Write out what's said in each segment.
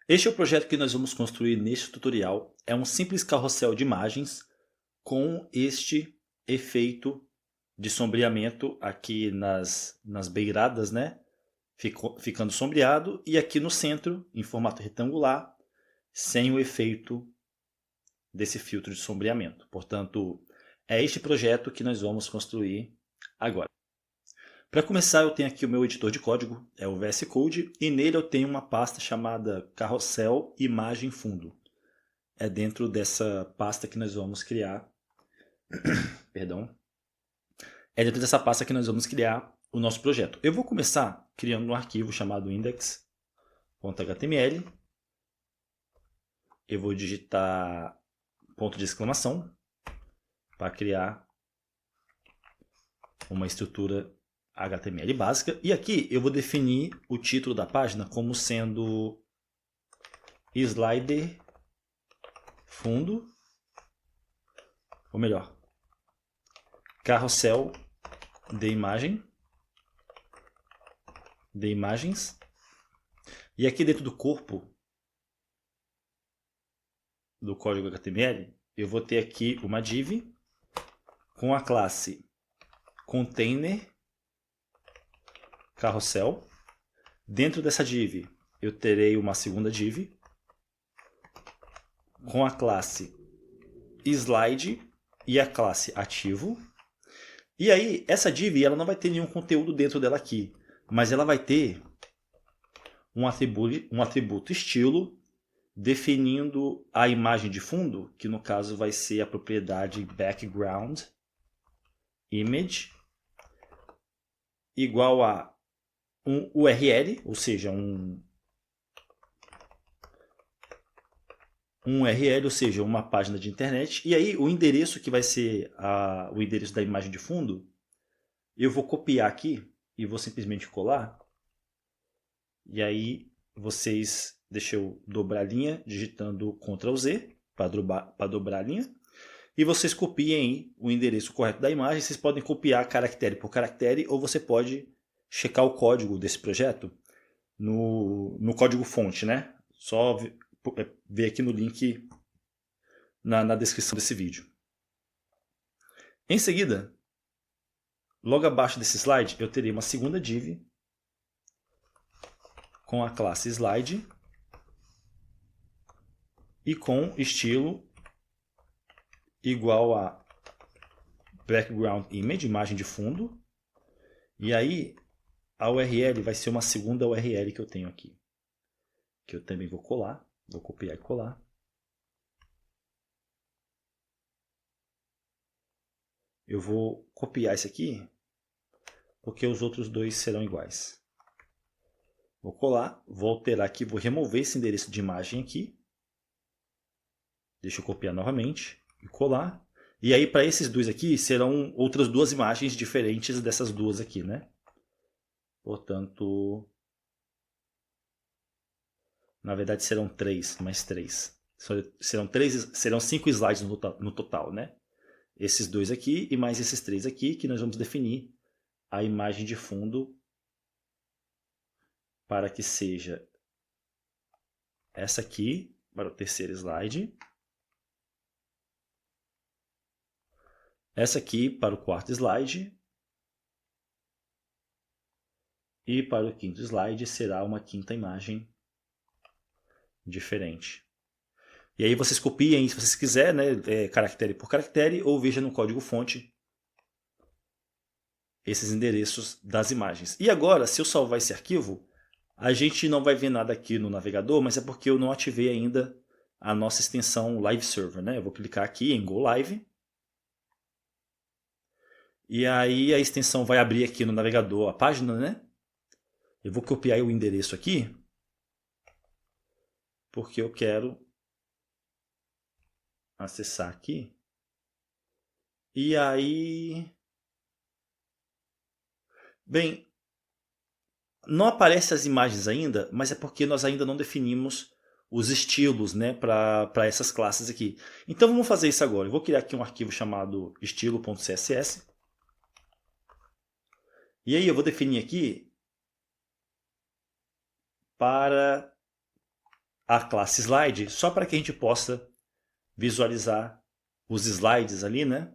Este é o projeto que nós vamos construir neste tutorial. É um simples carrossel de imagens com este efeito de sombreamento aqui nas beiradas, né? Ficando sombreado, e aqui no centro, em formato retangular, sem o efeito desse filtro de sombreamento. Portanto, é este projeto que nós vamos construir agora. Para começar, eu tenho aqui o meu editor de código, é o VS Code, e nele eu tenho uma pasta chamada Carrossel Imagem Fundo. É dentro dessa pasta que nós vamos criar, perdão, é dentro dessa pasta que nós vamos criar o nosso projeto. Eu vou começar criando um arquivo chamado index.html. Eu vou digitar ponto de exclamação para criar uma estrutura HTML básica. E aqui eu vou definir o título da página como sendo slider fundo, ou melhor, carrossel de imagens. E aqui dentro do corpo do código HTML, eu vou ter aqui uma div com a classe container carrossel. Dentro dessa div, eu terei uma segunda div com a classe slide e a classe ativo. E aí, essa div ela não vai ter nenhum conteúdo dentro dela aqui, mas ela vai ter um atributo estilo definindo a imagem de fundo, que no caso vai ser a propriedade background image, igual a um URL, ou seja, um URL, ou seja, uma página de internet. E aí o endereço que vai ser o endereço da imagem de fundo, eu vou copiar aqui e vou simplesmente colar. E aí vocês, deixa eu dobrar a linha digitando Ctrl Z para dobrar a linha. E vocês copiem aí o endereço correto da imagem. Vocês podem copiar caractere por caractere ou você pode checar o código desse projeto no código fonte, né? Só ver aqui no link na descrição desse vídeo. Em seguida, logo abaixo desse slide, eu terei uma segunda div com a classe slide e com estilo igual a background image, imagem de fundo. E aí a URL vai ser uma segunda URL que eu tenho aqui, que eu também vou colar, vou copiar e colar. Eu vou copiar esse aqui, porque os outros dois serão iguais. Vou colar, vou alterar aqui, vou remover esse endereço de imagem aqui. Deixa eu copiar novamente e colar. E aí para esses dois aqui serão outras duas imagens diferentes dessas duas aqui, né? Portanto, na verdade serão três, mais três. Serão 5 slides no total, né? Esses dois aqui e mais esses três aqui, que nós vamos definir a imagem de fundo para que seja essa aqui, para o terceiro slide. Essa aqui para o quarto slide. E para o quinto slide será uma quinta imagem diferente. E aí vocês copiem, se vocês quiserem, né, caractere por caractere, ou veja no código fonte esses endereços das imagens. E agora, se eu salvar esse arquivo, a gente não vai ver nada aqui no navegador, mas é porque eu não ativei ainda a nossa extensão Live Server, né? Eu vou clicar aqui em Go Live. E aí a extensão vai abrir aqui no navegador a página, né? Eu vou copiar o endereço aqui, porque eu quero acessar aqui. E aí... Bem, não aparecem as imagens ainda, mas é porque nós ainda não definimos os estilos, né, para essas classes aqui. Então vamos fazer isso agora. Eu vou criar aqui um arquivo chamado estilo.css. E aí eu vou definir aqui para a classe slide, só para que a gente possa visualizar os slides ali, né?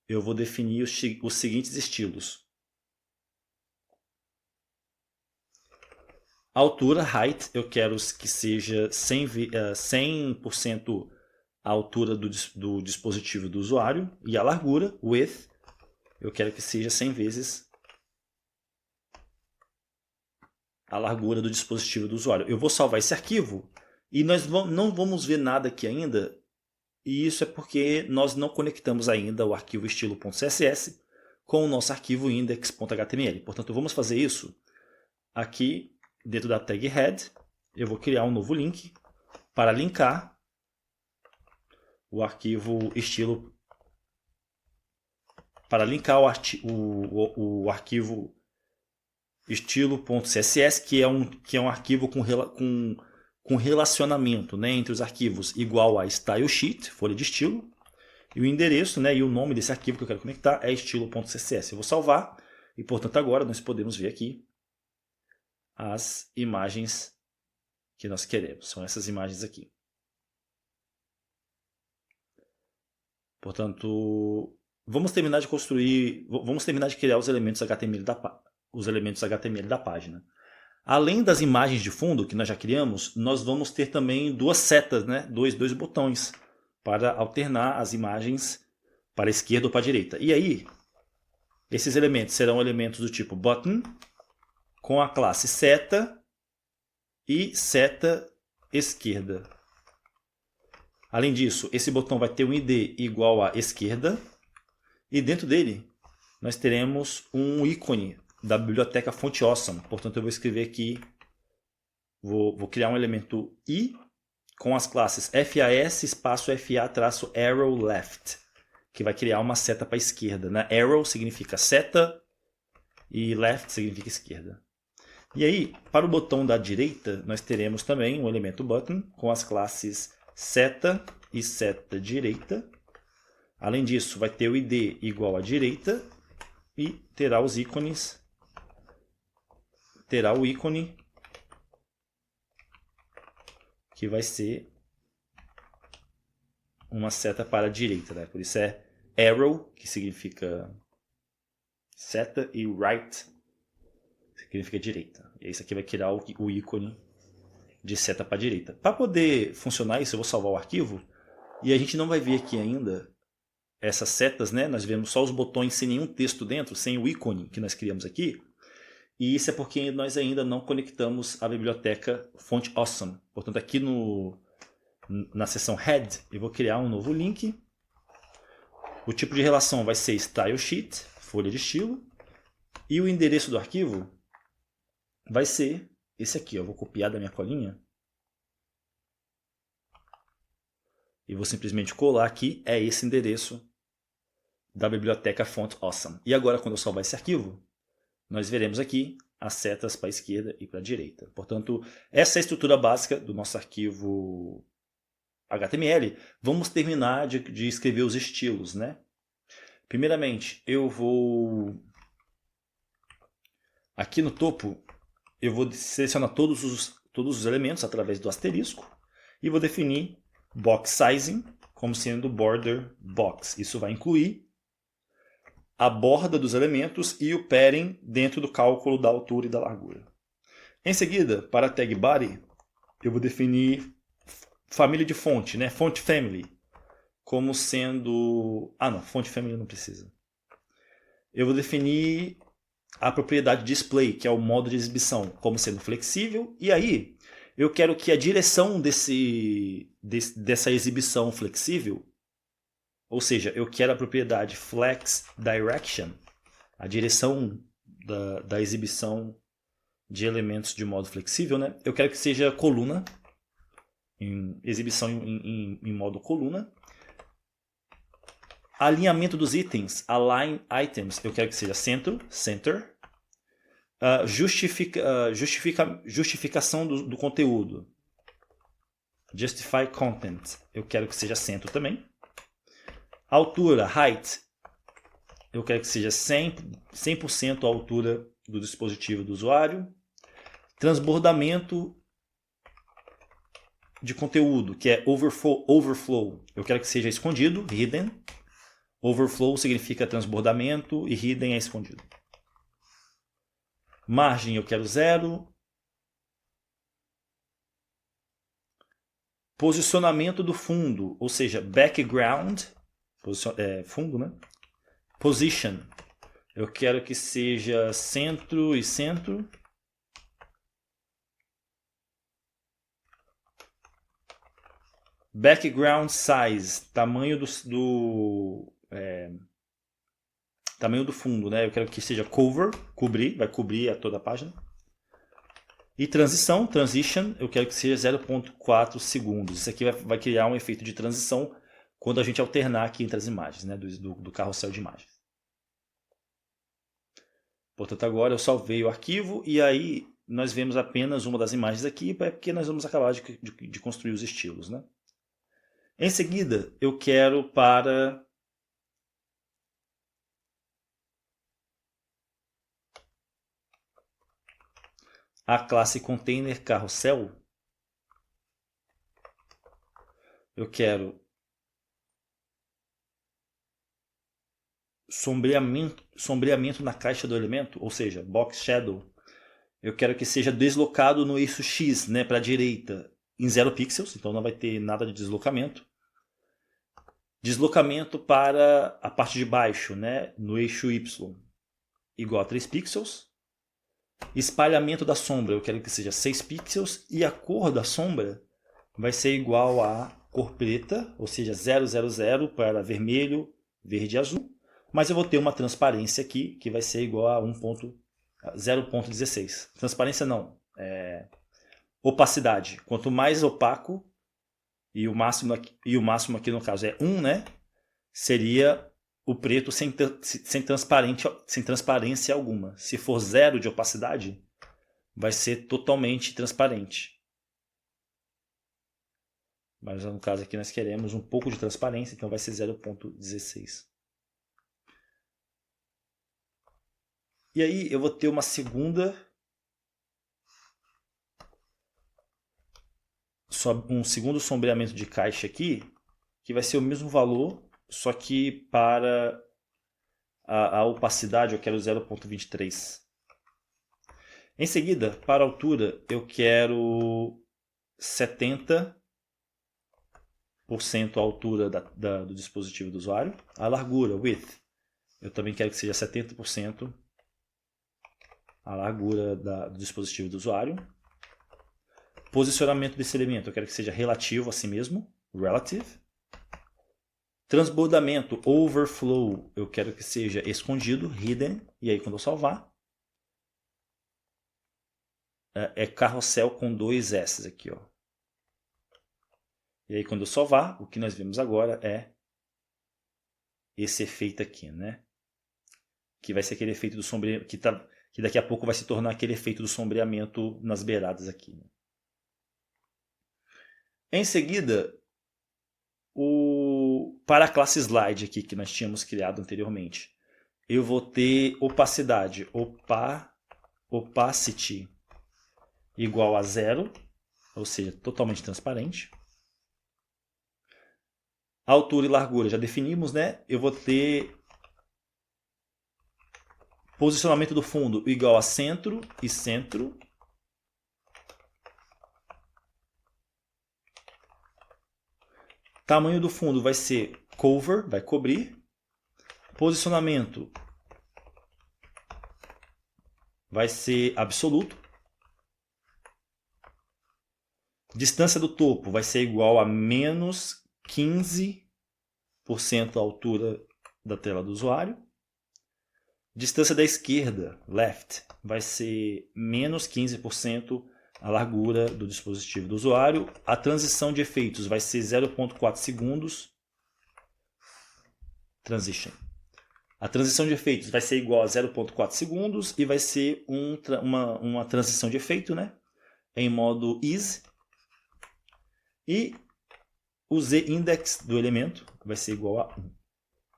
Eu vou definir os seguintes estilos. A altura, height, eu quero que seja 100% a altura do dispositivo do usuário. E a largura, width, eu quero que seja 100 vezes a largura do dispositivo do usuário. Eu vou salvar esse arquivo e nós não vamos ver nada aqui ainda. E isso é porque nós não conectamos ainda o arquivo estilo.css com o nosso arquivo index.html. Portanto, vamos fazer isso aqui dentro da tag head. Eu vou criar um novo link para linkar o arquivo estilo, para linkar o arquivo estilo.css, que é um arquivo com relacionamento, né, entre os arquivos igual a stylesheet, folha de estilo, e o endereço, né, e o nome desse arquivo que eu quero conectar é estilo.css. Eu vou salvar e, portanto, agora nós podemos ver aqui as imagens que nós queremos. São essas imagens aqui. Portanto, vamos terminar de criar os elementos HTML da página. Além das imagens de fundo que nós já criamos, nós vamos ter também duas setas, né? dois botões para alternar as imagens para a esquerda ou para a direita. E aí, esses elementos serão elementos do tipo button, com a classe seta e seta esquerda. Além disso, esse botão vai ter um ID igual a esquerda, e dentro dele nós teremos um ícone da biblioteca Font Awesome. Portanto, eu vou escrever aqui, vou criar um elemento i com as classes FAS espaço FA traço arrow left, que vai criar uma seta para a esquerda, né? Arrow significa seta e left significa esquerda. E aí, para o botão da direita, nós teremos também um elemento button com as classes seta e seta direita. Além disso, vai ter o ID igual a direita e terá os ícones. Terá o ícone que vai ser uma seta para a direita, né? Por isso é arrow, que significa seta, e right significa direita. E isso aqui vai criar o ícone de seta para a direita. Para poder funcionar isso, eu vou salvar o arquivo e a gente não vai ver aqui ainda essas setas, né? Nós vemos só os botões sem nenhum texto dentro, sem o ícone que nós criamos aqui. E isso é porque nós ainda não conectamos a biblioteca Font Awesome. Portanto, aqui na seção Head, eu vou criar um novo link. O tipo de relação vai ser stylesheet, folha de estilo. E o endereço do arquivo vai ser esse aqui. Eu vou copiar da minha colinha. E vou simplesmente colar aqui. É esse endereço da biblioteca Font Awesome. E agora, quando eu salvar esse arquivo, nós veremos aqui as setas para a esquerda e para a direita. Portanto, essa é a estrutura básica do nosso arquivo HTML. Vamos terminar de escrever os estilos, né? Primeiramente, eu vou... Aqui no topo, eu vou selecionar todos os elementos através do asterisco e vou definir box sizing como sendo border box. Isso vai incluir a borda dos elementos e o padding dentro do cálculo da altura e da largura. Em seguida, para a tag body, eu vou definir família de fonte, né? Font family, como sendo... font family não precisa. Eu vou definir a propriedade display, que é o modo de exibição, como sendo flexível. E aí, eu quero que a direção dessa exibição flexível, ou seja, eu quero a propriedade flex direction, a direção da exibição de elementos de modo flexível, né? Eu quero que seja coluna, exibição em modo coluna. Alinhamento dos itens, align items, eu quero que seja center. Justificação do conteúdo, justify content, eu quero que seja centro também. Altura, height, eu quero que seja 100% a altura do dispositivo do usuário. Transbordamento, de conteúdo, que é overflow, eu quero que seja escondido, hidden. Overflow significa transbordamento e hidden é escondido. Margem eu quero 0. Posicionamento do fundo, ou seja, background, fundo, né? Position, eu quero que seja centro e centro. Background size, tamanho tamanho do fundo, né? Eu quero que seja cover, cobrir, vai cobrir toda a página. E transição, transition, eu quero que seja 0.4 segundos. Isso aqui vai criar um efeito de transição quando a gente alternar aqui entre as imagens, né? do carrossel de imagens. Portanto, agora eu salvei o arquivo e aí nós vemos apenas uma das imagens aqui, porque nós vamos acabar de construir os estilos, né? Em seguida, eu quero para a classe container carrossel, eu quero sombreamento na caixa do elemento, ou seja, box shadow. Eu quero que seja deslocado no eixo X, né, para a direita, em 0 pixels, então não vai ter nada de deslocamento. Deslocamento para a parte de baixo, né, no eixo Y, igual a 3 pixels. Espalhamento da sombra, eu quero que seja 6 pixels. E a cor da sombra vai ser igual a cor preta, ou seja, 000 para vermelho, verde e azul. Mas eu vou ter uma transparência aqui, que vai ser igual a 0.16. Transparência não, opacidade. Quanto mais opaco, e o máximo aqui no caso é 1, né? Seria o preto sem transparência alguma. Se for 0 de opacidade, vai ser totalmente transparente. Mas no caso aqui nós queremos um pouco de transparência, então vai ser 0.16. E aí eu vou ter um segundo sombreamento de caixa aqui, que vai ser o mesmo valor, só que para a opacidade eu quero 0.23. Em seguida, para a altura, eu quero 70% a altura do dispositivo do usuário. A largura, width, eu também quero que seja 70% a largura do dispositivo do usuário. Posicionamento desse elemento, eu quero que seja relativo a si mesmo, relative. Transbordamento, overflow, eu quero que seja escondido, hidden. E aí quando eu salvar, é carrossel com 2 S aqui, ó. E aí quando eu salvar, o que nós vemos agora é esse efeito aqui, né? Que vai ser aquele efeito do sombreamento, que daqui a pouco vai se tornar aquele efeito do sombreamento nas beiradas aqui, né? Em seguida, para a classe slide aqui que nós tínhamos criado anteriormente, eu vou ter opacidade, opacity igual a 0, ou seja, totalmente transparente. Altura e largura já definimos, né? Eu vou ter posicionamento do fundo igual a centro e centro. Tamanho do fundo vai ser cover, vai cobrir. Posicionamento vai ser absoluto. Distância do topo vai ser igual a menos 15% a altura da tela do usuário. Distância da esquerda, left, vai ser menos 15% a largura do dispositivo do usuário. A transição de efeitos vai ser 0.4 segundos. Transition. A transição de efeitos vai ser igual a 0.4 segundos e vai ser uma transição de efeito, né? Em modo easy. E o z-index do elemento vai ser igual a 1.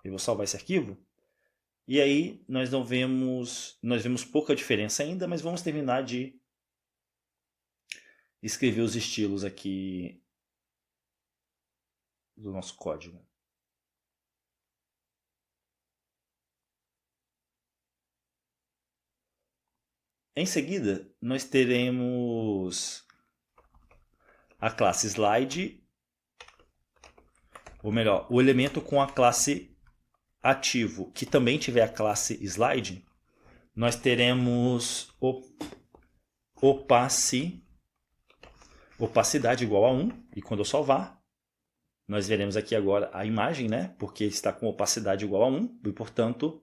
Eu vou salvar esse arquivo. E aí nós vemos pouca diferença ainda, mas vamos terminar de escrever os estilos aqui do nosso código. Em seguida, nós teremos a classe slide, ou melhor, o elemento com a classe ativo, que também tiver a classe slide, nós teremos opacidade igual a 1, e quando eu salvar, nós veremos aqui agora a imagem, né? Porque está com opacidade igual a 1, e portanto,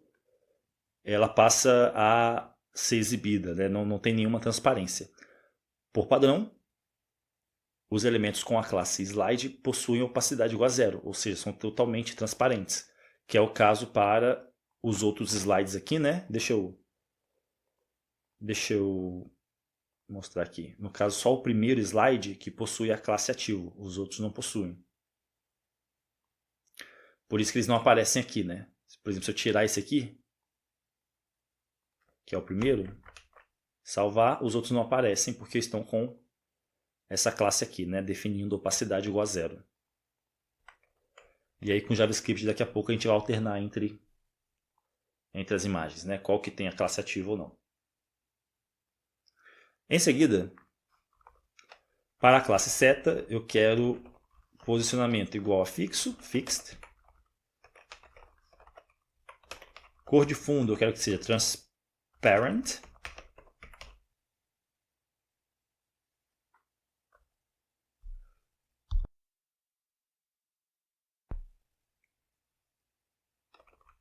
ela passa a ser exibida, né? Não tem nenhuma transparência. Por padrão, os elementos com a classe slide possuem opacidade igual a 0, ou seja, são totalmente transparentes, que é o caso para os outros slides aqui, né? Deixa eu mostrar aqui. No caso, só o primeiro slide que possui a classe ativo, os outros não possuem. Por isso que eles não aparecem aqui, né? Por exemplo, se eu tirar esse aqui, que é o primeiro, salvar, os outros não aparecem porque estão com essa classe aqui, né? Definindo opacidade igual a 0. E aí com JavaScript daqui a pouco a gente vai alternar entre as imagens, né? Qual que tem a classe ativa ou não. Em seguida, para a classe seta, eu quero posicionamento igual a fixo, fixed. Cor de fundo eu quero que seja transparent.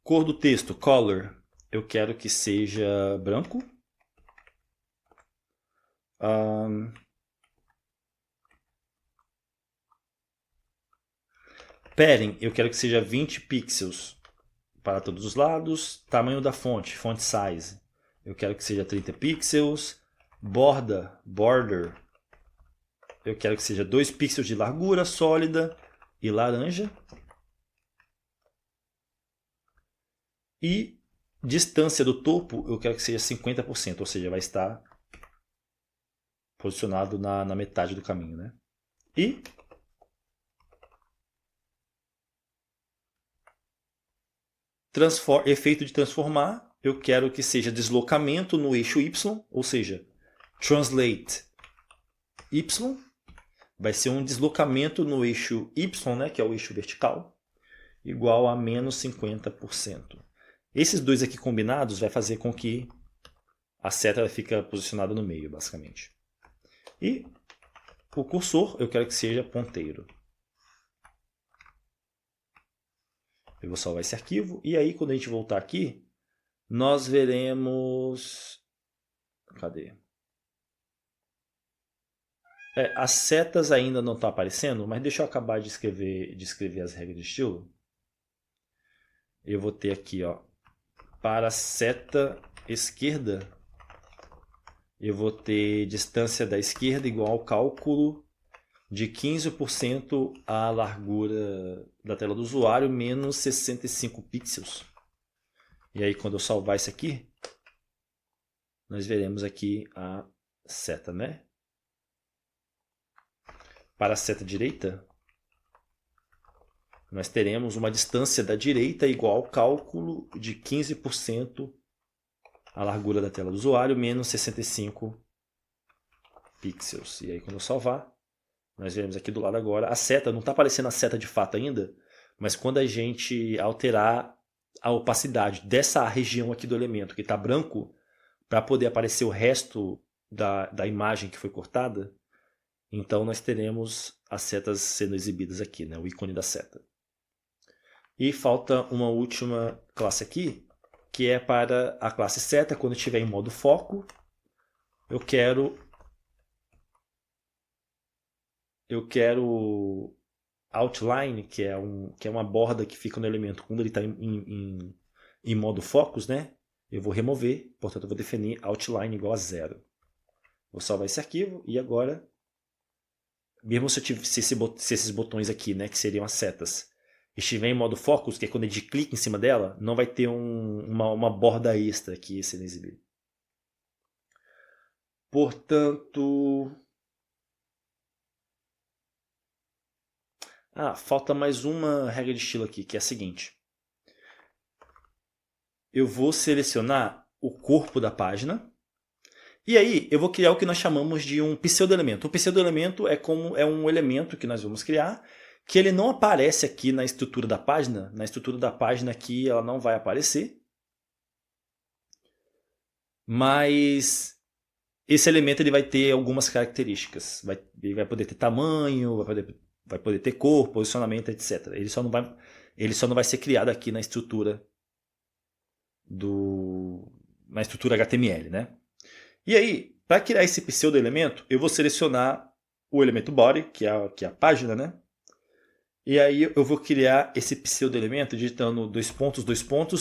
Cor do texto, color, eu quero que seja branco. Padding, eu quero que seja 20 pixels para todos os lados. Tamanho da fonte, font size, eu quero que seja 30 pixels. Border, eu quero que seja 2 pixels de largura, sólida e laranja. E distância do topo eu quero que seja 50%, ou seja, vai estar posicionado na metade do caminho, né? E efeito de transformar, eu quero que seja deslocamento no eixo Y, ou seja, translate Y vai ser um deslocamento no eixo Y, né, que é o eixo vertical, igual a menos 50%. Esses dois aqui combinados vai fazer com que a seta fique posicionada no meio, basicamente. E o cursor eu quero que seja ponteiro. Eu vou salvar esse arquivo. E aí, quando a gente voltar aqui, nós veremos... Cadê? As setas ainda não estão aparecendo, mas deixa eu acabar de escrever as regras de estilo. Eu vou ter aqui, ó, para a seta esquerda, eu vou ter distância da esquerda igual ao cálculo de 15% a largura da tela do usuário menos 65 pixels. E aí quando eu salvar isso aqui, nós veremos aqui a seta, né? Para a seta direita, nós teremos uma distância da direita igual ao cálculo de 15% a largura da tela do usuário menos 65 pixels. E aí quando eu salvar, nós veremos aqui do lado agora a seta. Não está aparecendo a seta de fato ainda, mas quando a gente alterar a opacidade dessa região aqui do elemento que está branco, para poder aparecer o resto da imagem que foi cortada, então nós teremos as setas sendo exibidas aqui, né? O ícone da seta. E falta uma última classe aqui, que é para a classe seta. Quando estiver em modo foco, eu quero outline, que é uma borda que fica no elemento quando ele está em modo focus, né? Eu vou remover, portanto eu vou definir outline igual a 0. Vou salvar esse arquivo e agora, mesmo se esses botões aqui, né, que seriam as setas, estiver em modo focus, que é quando a gente clica em cima dela, não vai ter uma borda extra aqui sendo exibida. Portanto... Falta mais uma regra de estilo aqui, que é a seguinte. Eu vou selecionar o corpo da página. E aí eu vou criar o que nós chamamos de um pseudoelemento. O pseudoelemento é um elemento que nós vamos criar, que ele não aparece aqui na estrutura da página. Na estrutura da página aqui ela não vai aparecer. Mas esse elemento ele vai ter algumas características. Ele vai poder ter tamanho, vai poder ter cor, posicionamento, etc. Ele só não vai ser criado aqui na estrutura HTML, né? E aí, para criar esse pseudo-elemento, eu vou selecionar o elemento body, que é a página, né? E aí eu vou criar esse pseudo-elemento digitando dois pontos,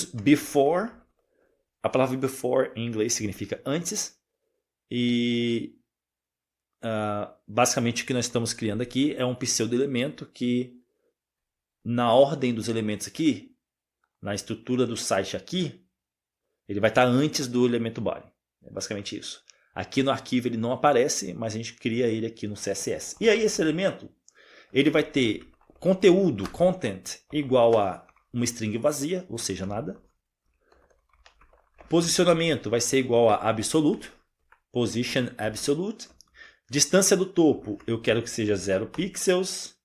before. A palavra before em inglês significa antes. E basicamente o que nós estamos criando aqui é um pseudo-elemento que, na ordem dos elementos aqui, na estrutura do site aqui, ele vai estar antes do elemento body. É basicamente isso. Aqui no arquivo ele não aparece, mas a gente cria ele aqui no CSS. E aí esse elemento, ele vai ter conteúdo, content, igual a uma string vazia, ou seja, nada. Posicionamento vai ser igual a absolute, position absolute. Distância do topo, eu quero que seja 0 pixels.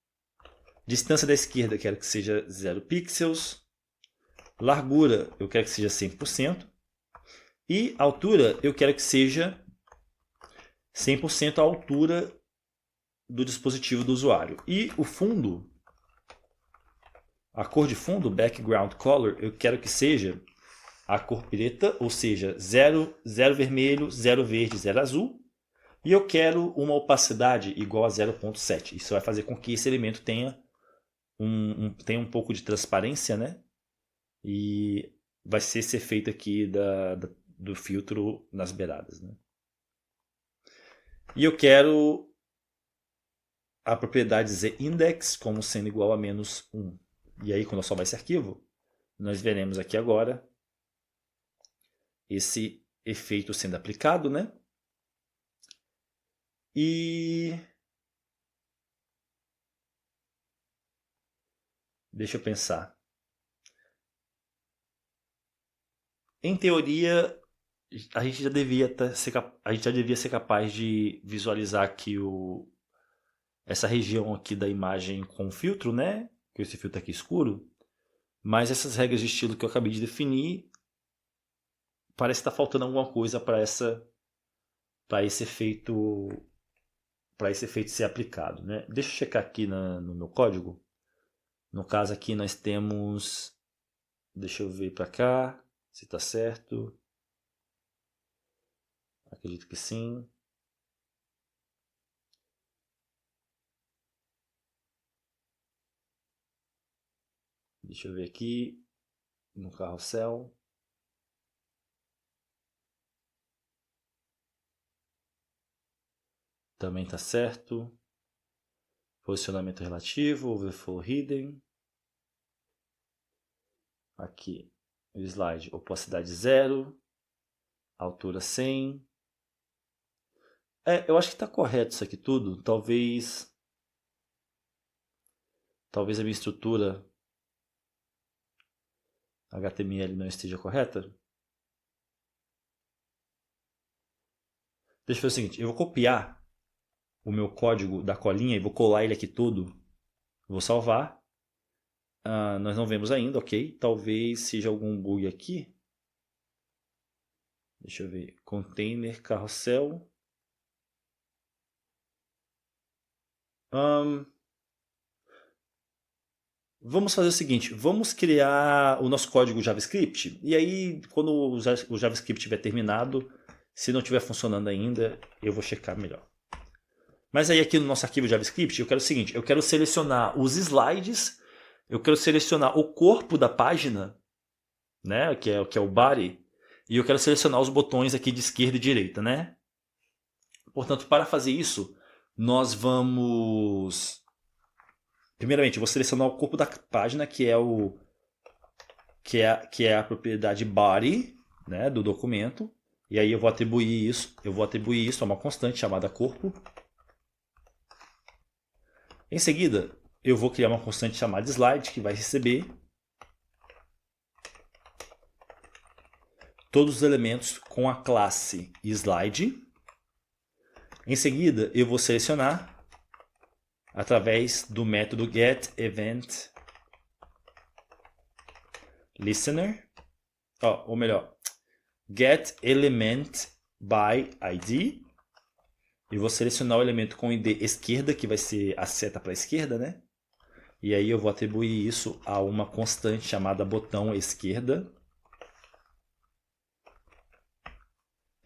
Distância da esquerda, eu quero que seja 0 pixels. Largura, eu quero que seja 100%. E altura, eu quero que seja 100% a altura do dispositivo do usuário. E o fundo, a cor de fundo, background color, eu quero que seja a cor preta, ou seja, 0 vermelho, 0 verde, 0 azul. E eu quero uma opacidade igual a 0.7. Isso vai fazer com que esse elemento tenha um pouco de transparência, né? E vai ser esse efeito aqui do filtro nas beiradas, né? E eu quero a propriedade zIndex como sendo igual a -1. E aí, quando eu salvar esse arquivo, nós veremos aqui agora esse efeito sendo aplicado, né? E deixa eu pensar. Em teoria, a gente já devia ser capaz de visualizar aqui essa região aqui da imagem com filtro, né? Com esse filtro aqui escuro. Mas essas regras de estilo que eu acabei de definir, parece que está faltando alguma coisa para esse efeito ser aplicado, né? Deixa eu checar aqui no meu código. No caso aqui nós temos, deixa eu ver para cá se está certo. Acredito que sim. Deixa eu ver aqui no carrossel. Também está certo. Posicionamento relativo, overflow hidden. Aqui o slide, opacidade 0, altura 100. Eu acho que está correto isso aqui tudo. Talvez a minha estrutura HTML não esteja correta. Deixa eu fazer o seguinte, eu vou copiar o meu código da colinha e vou colar ele aqui todo. Vou salvar. Nós não vemos ainda, ok? Talvez seja algum bug aqui. Deixa eu ver. Container, carrossel. Vamos fazer o seguinte, vamos criar o nosso código JavaScript e aí quando o JavaScript estiver terminado, se não estiver funcionando ainda, eu vou checar melhor. Mas aí aqui no nosso arquivo JavaScript, eu quero o seguinte, eu quero selecionar os slides, eu quero selecionar o corpo da página, né, que é o body, e eu quero selecionar os botões aqui de esquerda e direita, né? Portanto, para fazer isso, nós vamos... Primeiramente, eu vou selecionar o corpo da página, que é a propriedade body, né, do documento. E aí eu vou atribuir isso a uma constante chamada corpo. Em seguida, eu vou criar uma constante chamada slide que vai receber todos os elementos com a classe slide. Em seguida, eu vou selecionar através do método getEventListener, ou melhor, getElementById, e vou selecionar o elemento com ID esquerda, que vai ser a seta para a esquerda, né? E aí eu vou atribuir isso a uma constante chamada botão esquerda.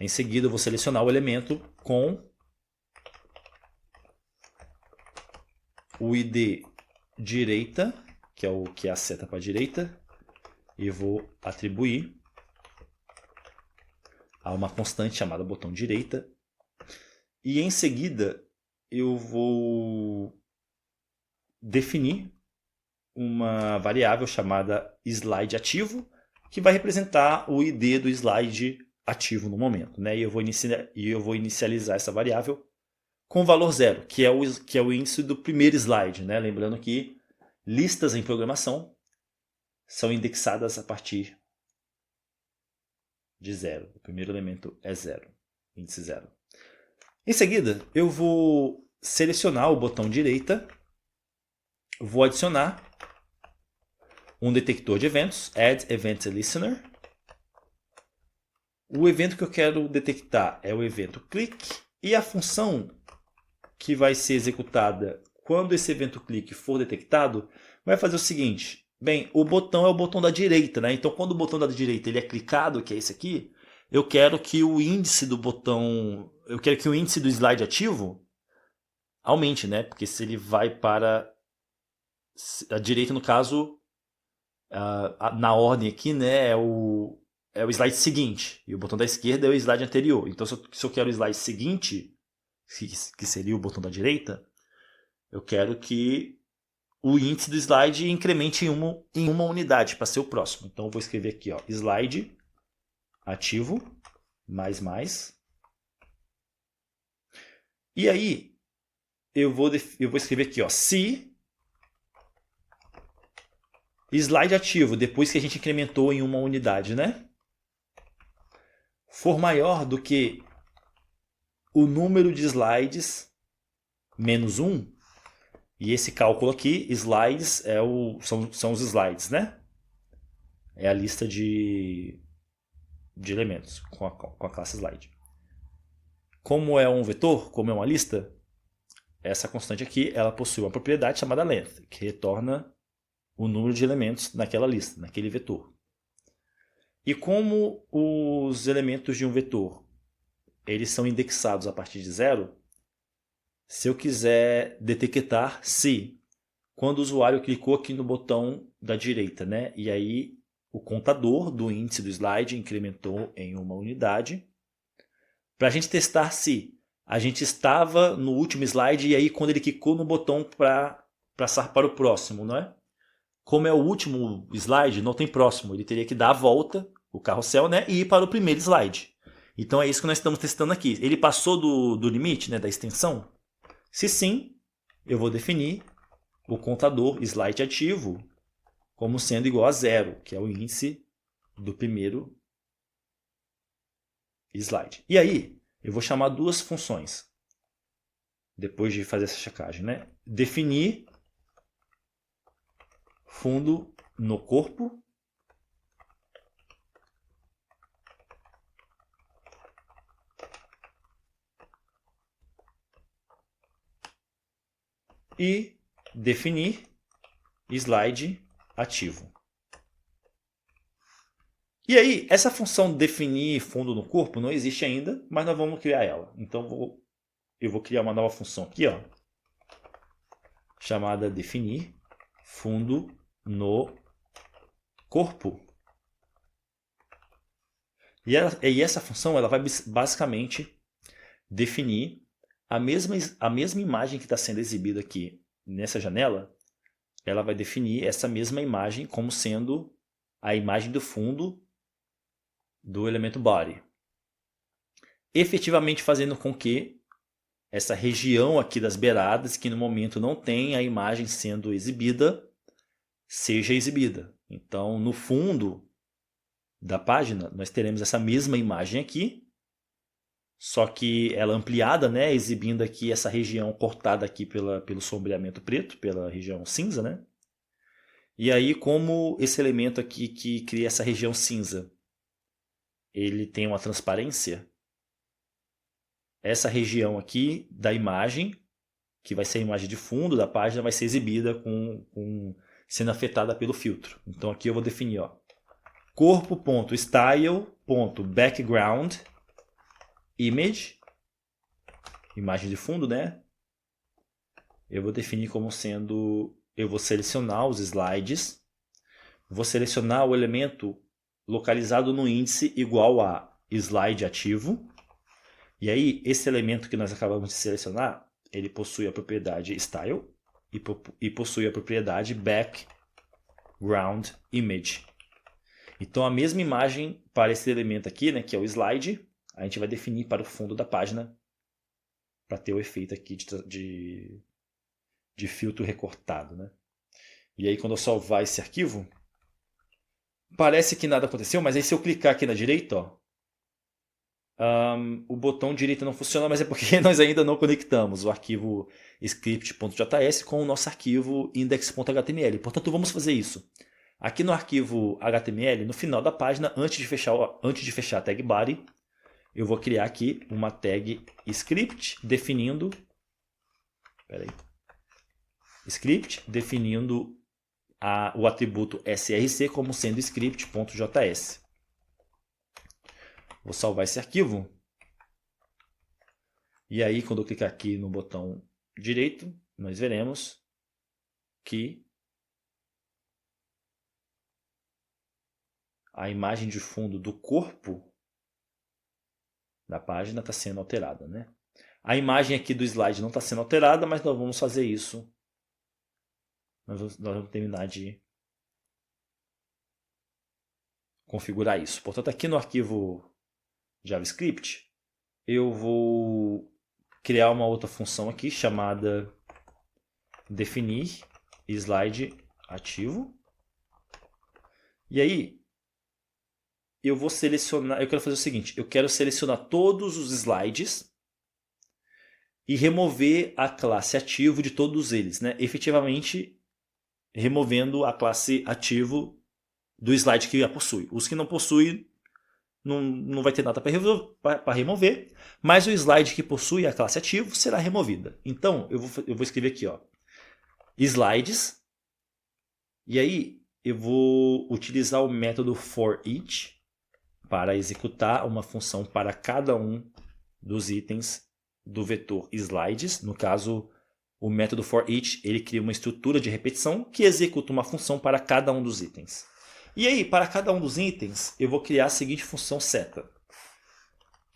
Em seguida, eu vou selecionar o elemento com o ID direita, que é a seta para a direita, e vou atribuir a uma constante chamada botão direita. E em seguida, eu vou definir uma variável chamada slide_ativo, que vai representar o ID do slide ativo no momento, né? E eu vou inicializar essa variável com o valor 0, que é o índice do primeiro slide, né? Lembrando que listas em programação são indexadas a partir de 0. O primeiro elemento é 0, índice 0. Em seguida, eu vou selecionar o botão direita, vou adicionar um detector de eventos, addEventListener. O evento que eu quero detectar é o evento click, e a função que vai ser executada quando esse evento click for detectado vai fazer o seguinte. Bem, o botão é o botão da direita, né? Então, quando o botão da direita ele é clicado, que é esse aqui, eu quero que o índice do botão, eu quero que o índice do slide ativo aumente, né? Porque se ele vai para a direita, no caso, na ordem aqui, né, é o slide seguinte, e o botão da esquerda é o slide anterior. Então, se eu quero o slide seguinte, que seria o botão da direita, eu quero que o índice do slide incremente em uma unidade para ser o próximo. Então eu vou escrever aqui, ó, slide ativo, mais. E aí eu vou escrever aqui, ó, se slide ativo, depois que a gente incrementou em uma unidade, né, for maior do que o número de slides menos 1, e esse cálculo aqui, slides, são os slides, né? É a lista de elementos com a classe slide. Como é um vetor, como é uma lista, essa constante aqui ela possui uma propriedade chamada length, que retorna o número de elementos naquela lista, naquele vetor. E como os elementos de um vetor eles são indexados a partir de 0, se eu quiser detectar se, quando o usuário clicou aqui no botão da direita, né, e aí o contador do índice do slide incrementou em uma unidade, para a gente testar se a gente estava no último slide e aí quando ele clicou no botão para passar para o próximo, não é? Como é o último slide, não tem próximo, ele teria que dar a volta, o carrossel, né, e ir para o primeiro slide. Então é isso que nós estamos testando aqui. Ele passou do limite, né, da extensão? Se sim, eu vou definir o contador slide ativo como sendo igual a 0, que é o índice do primeiro slide. E aí, eu vou chamar duas funções, depois de fazer essa checagem, né? Definir fundo no corpo e definir slide ativo. E aí, essa função definir fundo no corpo não existe ainda, mas nós vamos criar ela. Então eu vou criar uma nova função aqui, ó, chamada definir fundo no corpo. E essa função ela vai basicamente definir a mesma imagem que está sendo exibida aqui nessa janela, ela vai definir essa mesma imagem como sendo a imagem do fundo do elemento body, efetivamente fazendo com que essa região aqui das beiradas, que no momento não tem a imagem sendo exibida, seja exibida. Então, no fundo da página, nós teremos essa mesma imagem aqui, só que ela ampliada, né, exibindo aqui essa região cortada aqui pelo sombreamento preto, pela região cinza, né? E aí, como esse elemento aqui que cria essa região cinza, ele tem uma transparência, essa região aqui da imagem, que vai ser a imagem de fundo da página, vai ser exibida sendo afetada pelo filtro. Então aqui eu vou definir, ó, corpo.style.background image, imagem de fundo, né? Eu vou definir como sendo, eu vou selecionar os slides, vou selecionar o elemento localizado no índice igual a slide ativo. E aí, esse elemento que nós acabamos de selecionar, ele possui a propriedade style e possui a propriedade background image. Então, a mesma imagem para esse elemento aqui, né, que é o slide, a gente vai definir para o fundo da página para ter o efeito aqui de filtro recortado, né? E aí, quando eu salvar esse arquivo, parece que nada aconteceu, mas aí se eu clicar aqui na direita, ó, o botão direito não funciona, mas é porque nós ainda não conectamos o arquivo script.js com o nosso arquivo index.html. Portanto, vamos fazer isso. Aqui no arquivo HTML, no final da página, antes de fechar a tag body, eu vou criar aqui uma tag script definindo o atributo src como sendo script.js. Vou salvar esse arquivo. E aí, quando eu clicar aqui no botão direito, nós veremos que a imagem de fundo do corpo da página está sendo alterada, né? A imagem aqui do slide não está sendo alterada, mas nós vamos fazer isso. Nós vamos terminar de configurar isso. Portanto, aqui no arquivo JavaScript, eu vou criar uma outra função aqui chamada definir slide ativo. E aí, eu vou selecionar, eu quero fazer o seguinte, eu quero selecionar todos os slides e remover a classe ativo de todos eles, né? Efetivamente, removendo a classe ativo do slide que a possui. Os que não possuem, não vai ter nada para remover, mas o slide que possui a classe ativo será removida. Então, eu vou escrever aqui, ó, slides, e aí eu vou utilizar o método forEach para executar uma função para cada um dos itens do vetor slides. No caso, o método forEach, ele cria uma estrutura de repetição que executa uma função para cada um dos itens. E aí, para cada um dos itens, eu vou criar a seguinte função seta.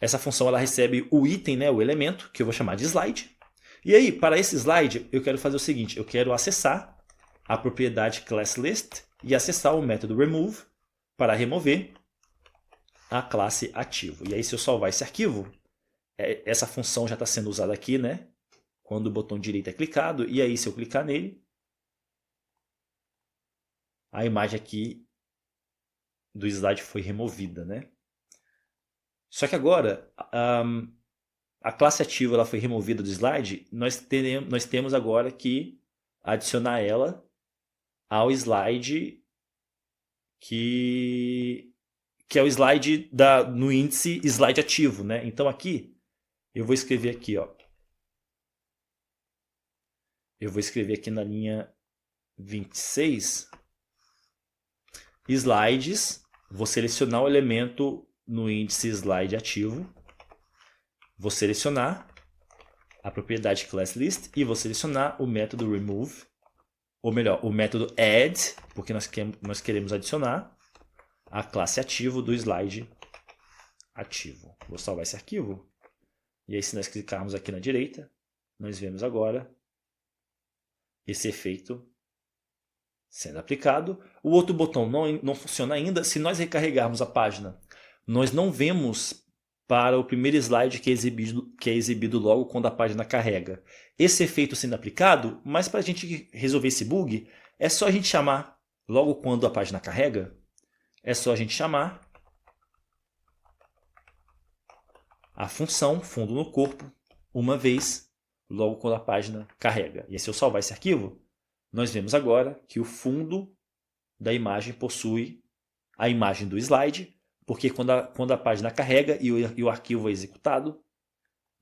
Essa função ela recebe o item, né, o elemento, que eu vou chamar de slide. E aí, para esse slide, eu quero fazer o seguinte, eu quero acessar a propriedade classList e acessar o método remove para remover a classe ativo. E aí, se eu salvar esse arquivo, essa função já está sendo usada aqui, né, quando o botão direito é clicado. E aí, se eu clicar nele, a imagem aqui do slide foi removida, né? Só que agora, a classe ativa ela foi removida do slide, nós temos agora que adicionar ela ao slide que é o slide no índice slide ativo, né? Então aqui, eu vou escrever aqui, ó. Eu vou escrever aqui na linha 26, slides, vou selecionar o elemento no índice slide ativo, vou selecionar a propriedade classList e vou selecionar o método remove, ou melhor, o método add, porque nós queremos adicionar a classe ativo do slide ativo. Vou salvar esse arquivo. E aí, se nós clicarmos aqui na direita, nós vemos agora esse efeito sendo aplicado. O outro botão não funciona ainda. Se nós recarregarmos a página, nós não vemos para o primeiro slide que é exibido logo quando a página carrega. Esse efeito sendo aplicado, mas para a gente resolver esse bug, é só a gente chamar, logo quando a página carrega, é só a gente chamar a função fundo no corpo uma vez, logo quando a página carrega. E se eu salvar esse arquivo, nós vemos agora que o fundo da imagem possui a imagem do slide, porque quando a página carrega e o arquivo é executado,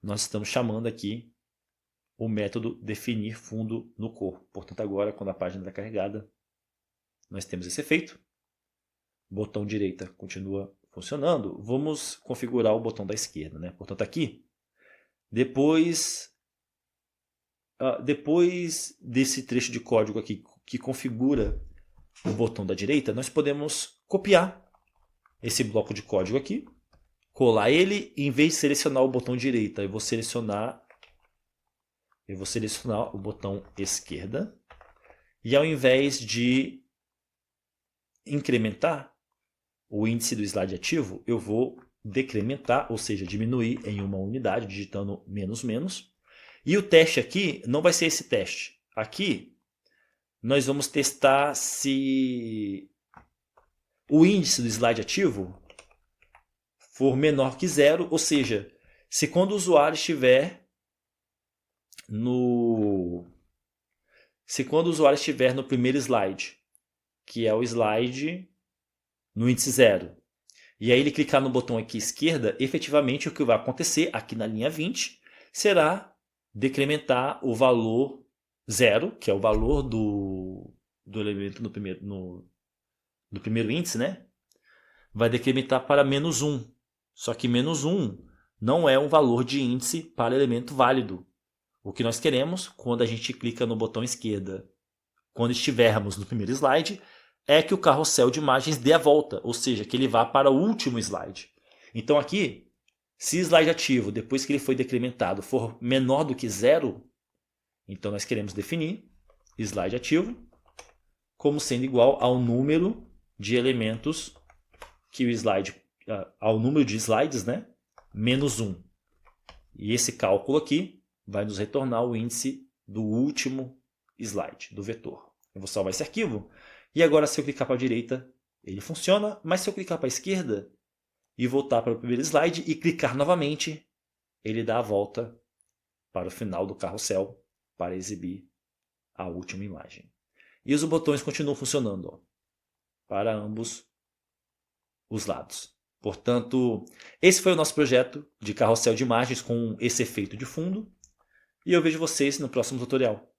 nós estamos chamando aqui o método definir fundo no corpo. Portanto, agora, quando a página está carregada, nós temos esse efeito. O botão direita continua funcionando. Vamos configurar o botão da esquerda, né? Portanto, aqui, depois desse trecho de código aqui que configura o botão da direita, nós podemos copiar esse bloco de código aqui, colar ele, e em vez de selecionar o botão direita, eu vou selecionar o botão esquerda, e ao invés de incrementar o índice do slide ativo, eu vou decrementar, ou seja, diminuir em uma unidade, digitando menos menos. E o teste aqui não vai ser esse teste. Aqui nós vamos testar se o índice do slide ativo for menor que 0, ou seja, se quando o usuário estiver no primeiro slide, que é o slide no índice 0, e aí ele clicar no botão aqui esquerda, efetivamente o que vai acontecer aqui na linha 20 será decrementar o valor 0, que é o valor do elemento do primeiro índice, né? Vai decrementar para menos 1. Só que menos 1 não é um valor de índice para elemento válido. O que nós queremos, quando a gente clica no botão esquerda, quando estivermos no primeiro slide, é que o carrossel de imagens dê a volta, ou seja, que ele vá para o último slide. Então aqui, se slide ativo, depois que ele foi decrementado, for menor do que 0, então nós queremos definir slide ativo como sendo igual ao número de elementos que o slide, ao número de slides, né, menos 1. E esse cálculo aqui vai nos retornar o índice do último slide, do vetor. Eu vou salvar esse arquivo. E agora, se eu clicar para a direita, ele funciona. Mas se eu clicar para a esquerda e voltar para o primeiro slide e clicar novamente, ele dá a volta para o final do carrossel para exibir a última imagem. E os botões continuam funcionando, ó, para ambos os lados. Portanto, esse foi o nosso projeto de carrossel de imagens com esse efeito de fundo. E eu vejo vocês no próximo tutorial.